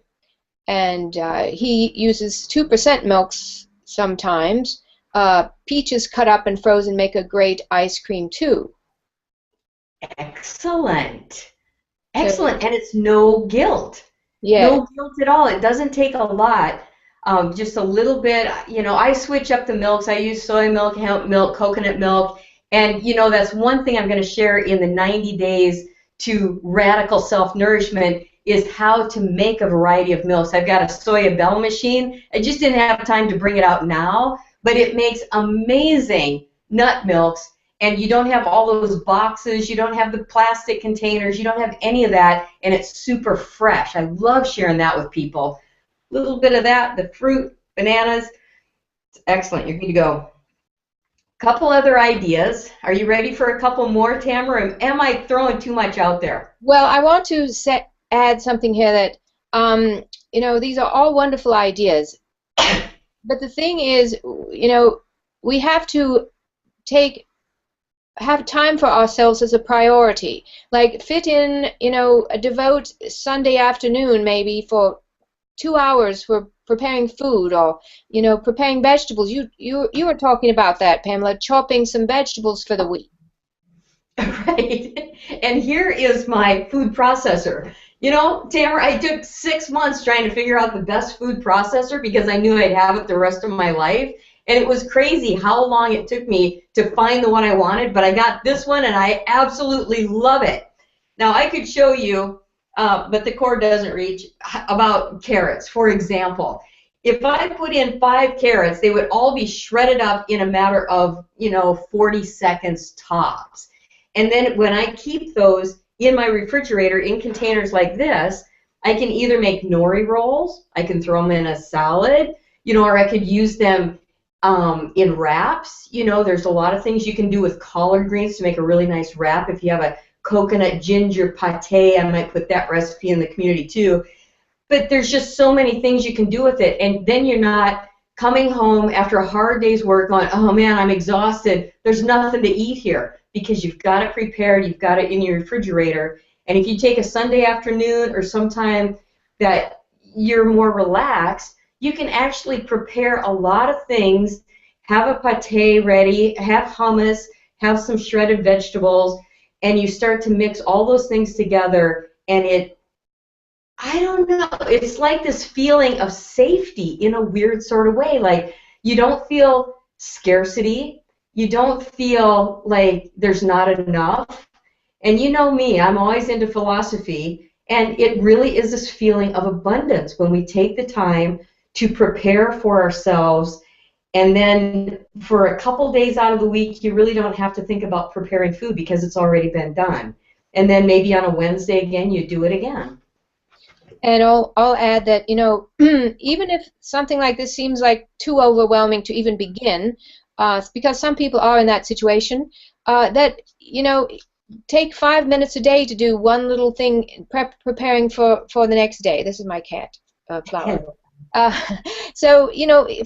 And he uses 2% milks sometimes. Peaches cut up and frozen make a great ice cream too. Excellent. Excellent. And it's no guilt. Yeah. No guilt at all. It doesn't take a lot. Just a little bit, you know, I switch up the milks. I use soy milk, hemp milk, coconut milk, and, you know, that's one thing I'm going to share in the 90 days to radical self-nourishment is how to make a variety of milks. I've got a soya bell machine. I just didn't have time to bring it out now, but it makes amazing nut milks, and you don't have all those boxes, you don't have the plastic containers, you don't have any of that, and it's super fresh. I love sharing that with people. Little bit of that, the fruit, bananas. It's excellent. You're good to go. Couple other ideas. Are you ready for a couple more, Tamara? Am I throwing too much out there? Well, I want to add something here that, you know, these are all wonderful ideas. But the thing is, you know, we have to have time for ourselves as a priority. Like fit in, you know, devote Sunday afternoon maybe for 2 hours for preparing food or, you know, preparing vegetables. You were talking about that, Pamela, chopping some vegetables for the week. Right. And here is my food processor. You know, Tamara, I took 6 months trying to figure out the best food processor because I knew I'd have it the rest of my life. And it was crazy how long it took me to find the one I wanted, but I got this one and I absolutely love it. Now, I could show you but the cord doesn't reach, about carrots, for example. If I put in 5 carrots, they would all be shredded up in a matter of, 40 seconds tops. And then when I keep those in my refrigerator in containers like this, I can either make nori rolls, I can throw them in a salad, or I could use them in wraps. There's a lot of things you can do with collard greens to make a really nice wrap. If you have a coconut ginger pate, I might put that recipe in the community too. But there's just so many things you can do with it, and then you're not coming home after a hard day's work going, oh man, I'm exhausted. There's nothing to eat here, because you've got it prepared, you've got it in your refrigerator. And if you take a Sunday afternoon or sometime that you're more relaxed, you can actually prepare a lot of things, have a pate ready, have hummus, have some shredded vegetables, and you start to mix all those things together, and I don't know, it's like this feeling of safety in a weird sort of way. Like, you don't feel scarcity, you don't feel like there's not enough. And you know me, I'm always into philosophy, and it really is this feeling of abundance when we take the time to prepare for ourselves, and then for a couple days out of the week, you really don't have to think about preparing food because it's already been done. And then maybe on a Wednesday again, you do it again. And I'll add that, even if something like this seems like too overwhelming to even begin, because some people are in that situation, take 5 minutes a day to do one little thing, preparing for the next day. This is my cat, Flower. So,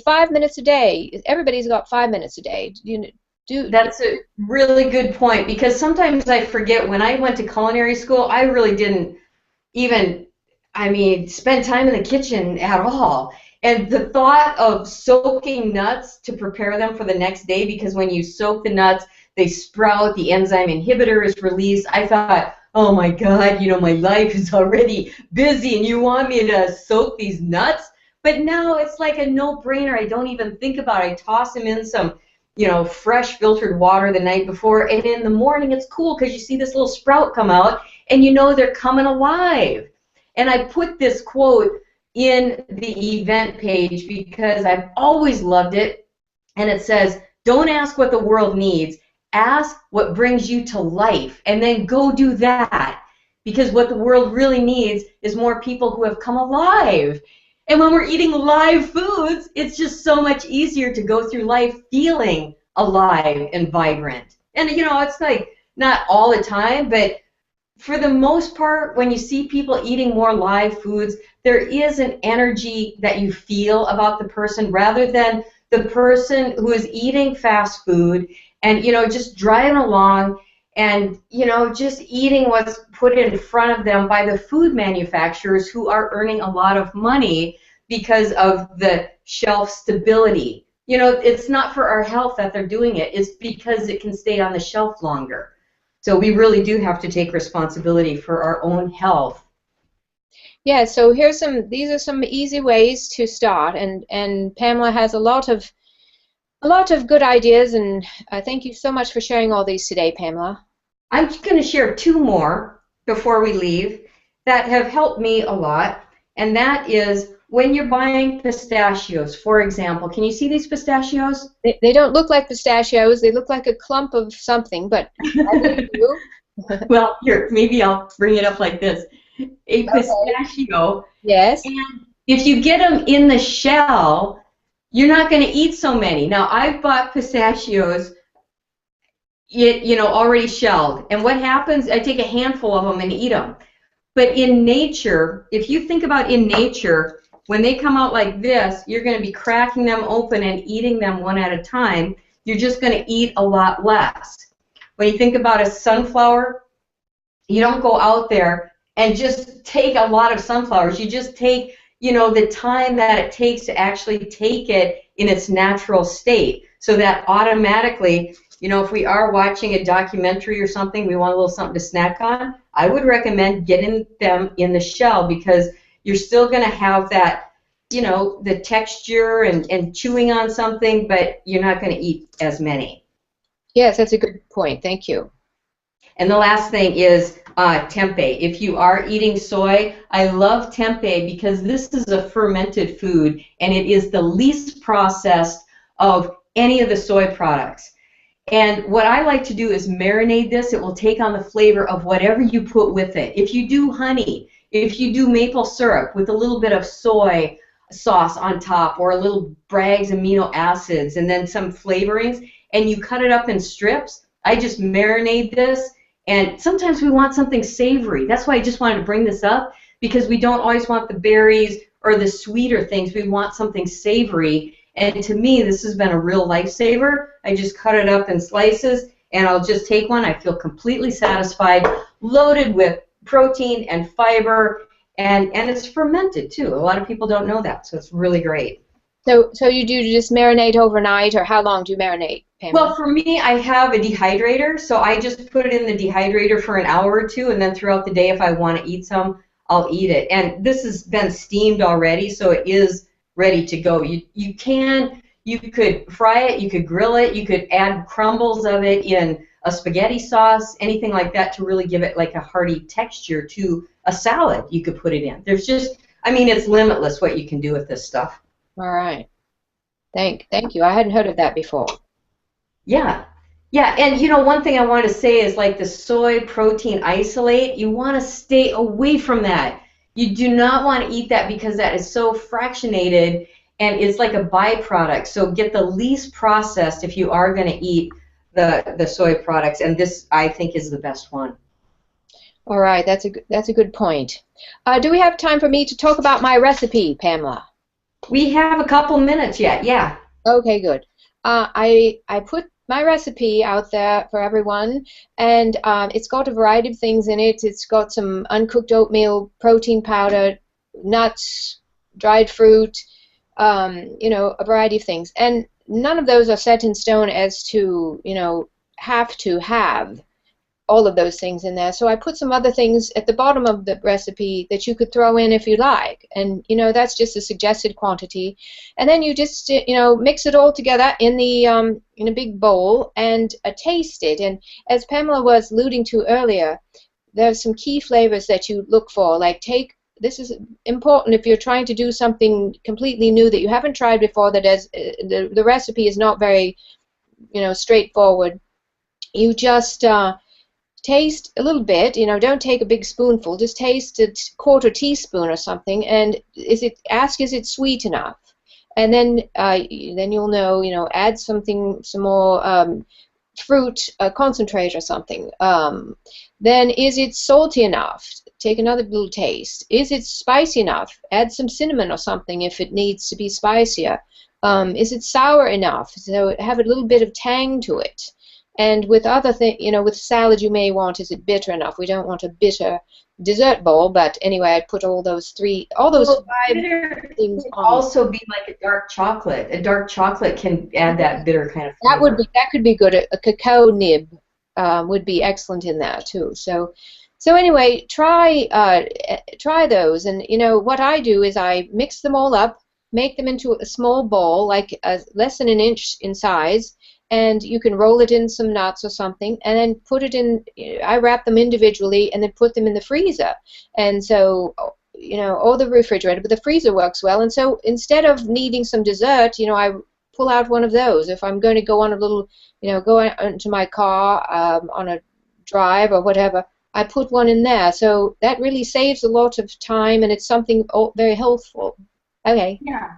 5 minutes a day. Everybody's got 5 minutes a day. That's a really good point, because sometimes I forget, when I went to culinary school, I really didn't even spend time in the kitchen at all. And the thought of soaking nuts to prepare them for the next day, because when you soak the nuts, they sprout, the enzyme inhibitor is released. I thought, oh my God, my life is already busy and you want me to soak these nuts? But now it's like a no-brainer. I don't even think about it. I toss them in some, fresh filtered water the night before, and in the morning it's cool because you see this little sprout come out and they're coming alive. And I put this quote in the event page because I've always loved it, and it says, don't ask what the world needs, ask what brings you to life, and then go do that. Because what the world really needs is more people who have come alive. And when we're eating live foods, it's just so much easier to go through life feeling alive and vibrant. And it's like not all the time, but for the most part, when you see people eating more live foods, there is an energy that you feel about the person, rather than the person who is eating fast food and just driving along and just eating what's put in front of them by the food manufacturers, who are earning a lot of money because of the shelf stability. It's not for our health that they're doing it, it's because it can stay on the shelf longer. So we really do have to take responsibility for our own health. Yeah, so these are some easy ways to start, and Pamela has a lot of good ideas, and thank you so much for sharing all these today, Pamela. I'm going to share 2 more before we leave that have helped me a lot, and that is when you're buying pistachios, for example. Can you see these pistachios? They don't look like pistachios. They look like a clump of something, but I do. Well, here, maybe I'll bring it up like this. A pistachio. Yes. And if you get them in the shell, you're not going to eat so many. Now, I've bought pistachios, already shelled. And what happens, I take a handful of them and eat them. But in nature, if you think about in nature, when they come out like this, you're going to be cracking them open and eating them one at a time. You're just going to eat a lot less. When you think about a sunflower, you don't go out there and just take a lot of sunflowers. You just take, the time that it takes to actually take it in its natural state, so that automatically, if we are watching a documentary or something, we want a little something to snack on, I would recommend getting them in the shell, because you're still going to have that, the texture and chewing on something, but you're not going to eat as many. Yes, that's a good point. Thank you. And the last thing is, tempeh. If you are eating soy, I love tempeh because this is a fermented food and it is the least processed of any of the soy products. And what I like to do is marinate this. It will take on the flavor of whatever you put with it. If you do honey, if you do maple syrup with a little bit of soy sauce on top or a little Bragg's amino acids and then some flavorings, and you cut it up in strips, I just marinate this. And sometimes we want something savory. That's why I just wanted to bring this up, because we don't always want the berries or the sweeter things. We want something savory. And to me, this has been a real lifesaver. I just cut it up in slices, and I'll just take one. I feel completely satisfied, loaded with protein and fiber, and it's fermented, too. A lot of people don't know that, so it's really great. So you do just marinate overnight, or how long do you marinate, Pamela? Well, for me, I have a dehydrator, so I just put it in the dehydrator for an hour or two, and then throughout the day, if I want to eat some, I'll eat it. And this has been steamed already, so it is ready to go. You could fry it, you could grill it, you could add crumbles of it in a spaghetti sauce, anything like that to really give it like a hearty texture to a salad you could put it in. There's just, I mean, it's limitless what you can do with this stuff. All right. Thank you. I hadn't heard of that before. Yeah. Yeah, and you know, one thing I wanted to say is like the soy protein isolate, you want to stay away from that. You do not want to eat that because that is so fractionated and it's like a byproduct. So get the least processed if you are going to eat the soy products, and this I think is the best one. All right, that's a good point. Do we have time for me to talk about my recipe, Pamela? We have a couple minutes yet, yeah. Okay, good. I put my recipe out there for everyone, and it's got a variety of things in it. It's got some uncooked oatmeal, protein powder, nuts, dried fruit, you know, a variety of things. And none of those are set in stone as to, you know, have to have all of those things in there. So I put some other things at the bottom of the recipe that you could throw in if you like. And, you know, that's just a suggested quantity. And then you just, you know, mix it all together in a big bowl and taste it. And as Pamela was alluding to earlier, there's some key flavors that you look for. Like this is important if you're trying to do something completely new that you haven't tried before, that is, the recipe is not very, you know, straightforward. You just taste a little bit, you know, don't take a big spoonful, just taste a quarter teaspoon or something, and ask is it sweet enough? And then you'll know, you know, add some more fruit concentrate or something. Then is it salty enough? Take another little taste. Is it spicy enough? Add some cinnamon or something if it needs to be spicier. Is it sour enough? So have a little bit of tang to it. And with other things, you know, with salad you may want, is it bitter enough? We don't want a bitter dessert bowl, but anyway, I'd put all those five things on. Also be like a dark chocolate. A dark chocolate can add that bitter kind of flavor. That could be good. A cacao nib would be excellent in that too. So anyway, try those, and you know what I do is I mix them all up, make them into a small ball, like less than an inch in size. And you can roll it in some nuts or something, and then put it in. I wrap them individually, and then put them in the freezer. And so, you know, or the refrigerator, but the freezer works well. And so, instead of needing some dessert, you know, I pull out one of those. If I'm going to go on a little, you know, go into my car on a drive or whatever, I put one in there. So that really saves a lot of time, and it's something very healthful. Okay. Yeah.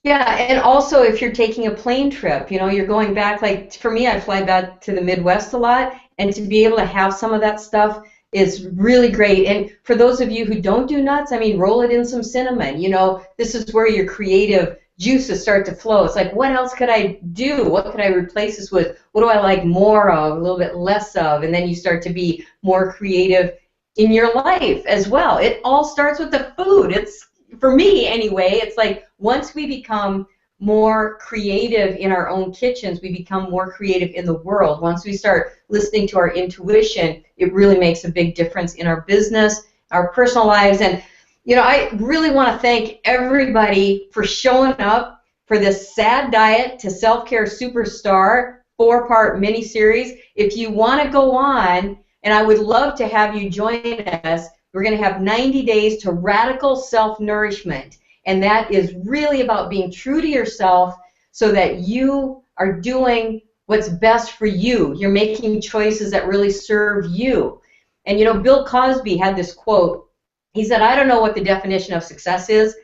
Yeah, and also if you're taking a plane trip, you know, you're going back, like for me, I fly back to the Midwest a lot, and to be able to have some of that stuff is really great. And for those of you who don't do nuts, I mean, roll it in some cinnamon. You know, this is where your creative juices start to flow. It's like, what else could I do? What could I replace this with? What do I like more of, a little bit less of? And then you start to be more creative in your life as well. It all starts with the food. It's, for me anyway, it's like once we become more creative in our own kitchens, we become more creative in the world. Once we start listening to our intuition, it really makes a big difference in our business, our personal lives. And, you know, I really want to thank everybody for showing up for this Sad Diet to Self-Care Superstar 4-part mini-series. If you want to go on And I would love to have you join us. We're going to have 90 days to radical self-nourishment. And that is really about being true to yourself so that you are doing what's best for you. You're making choices that really serve you. And you know, Bill Cosby had this quote. He said, I don't know what the definition of success is,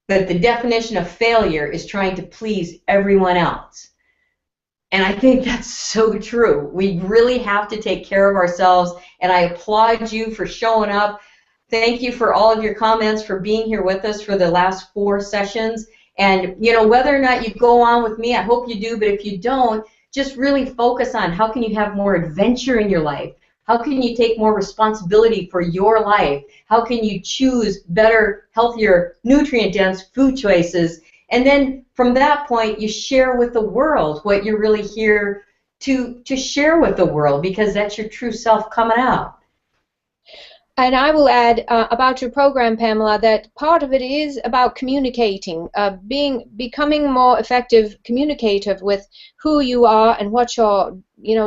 but the definition of failure is trying to please everyone else. And I think that's so true. We really have to take care of ourselves, and I applaud you for showing up. Thank you for all of your comments, for being here with us for the last 4 sessions. And, you know, whether or not you go on with me, I hope you do, but if you don't, just really focus on how can you have more adventure in your life? How can you take more responsibility for your life? How can you choose better, healthier, nutrient-dense food choices? And then from that point, you share with the world what you're really here to share with the world, because that's your true self coming out. And I will add about your program, Pamela, that part of it is about communicating, becoming more effective communicative with who you are and what your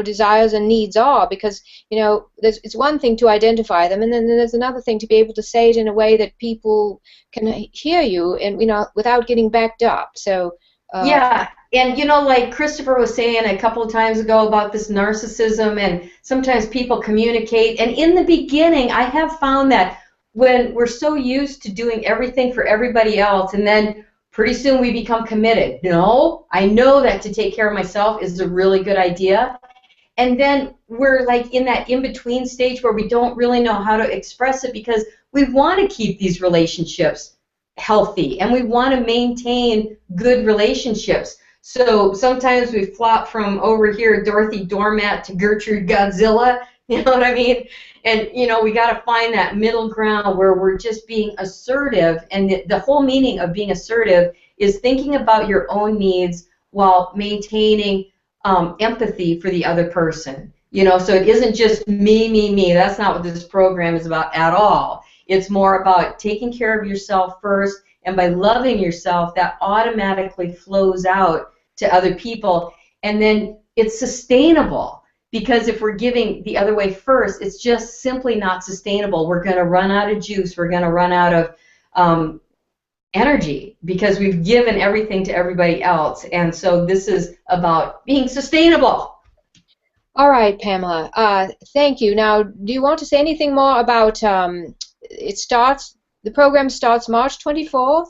desires and needs are. Because it's one thing to identify them, and then there's another thing to be able to say it in a way that people can hear you and without getting backed up. So. Yeah, and like Christopher was saying a couple of times ago about this narcissism, and sometimes people communicate, and in the beginning I have found that when we're so used to doing everything for everybody else, and then pretty soon we become committed. No, I know that to take care of myself is a really good idea, and then we're like in that in-between stage where we don't really know how to express it because we want to keep these relationships healthy, and we want to maintain good relationships. So sometimes we flop from over here Dorothy Doormat to Gertrude Godzilla, you know what I mean? And we got to find that middle ground where we're just being assertive, and the whole meaning of being assertive is thinking about your own needs while maintaining empathy for the other person. So it isn't just me. That's not what this program is about at all. It's more about taking care of yourself first, and by loving yourself, that automatically flows out to other people, and then it's sustainable, because if we're giving the other way first, it's just simply not sustainable. We're going to run out of juice. We're going to run out of energy because we've given everything to everybody else, and so this is about being sustainable. All right, Pamela. Thank you. Now, do you want to say anything more about the program starts March 24th.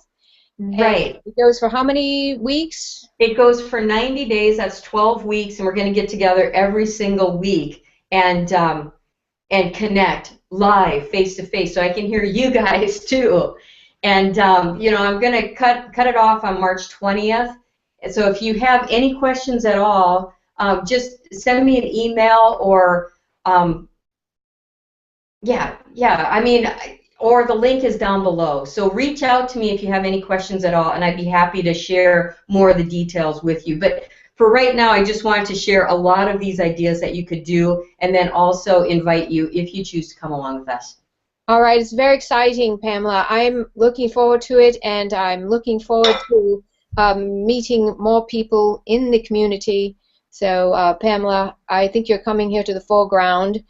Right. It goes for how many weeks? It goes for 90 days. That's 12 weeks, and we're going to get together every single week and connect live, face to face, so I can hear you guys too. And I'm going to cut it off on March 20th. And so if you have any questions at all, just send me an email or or the link is down below. So reach out to me if you have any questions at all, and I'd be happy to share more of the details with you. But for right now, I just wanted to share a lot of these ideas that you could do, and then also invite you, if you choose to come along with us. All right, it's very exciting, Pamela. I'm looking forward to it, and I'm looking forward to meeting more people in the community. So, Pamela, I think you're coming here to the foreground.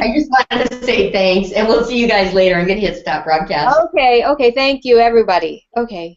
I just wanted to say thanks, and we'll see you guys later. I'm going to hit stop broadcast. Okay, thank you, everybody. Okay.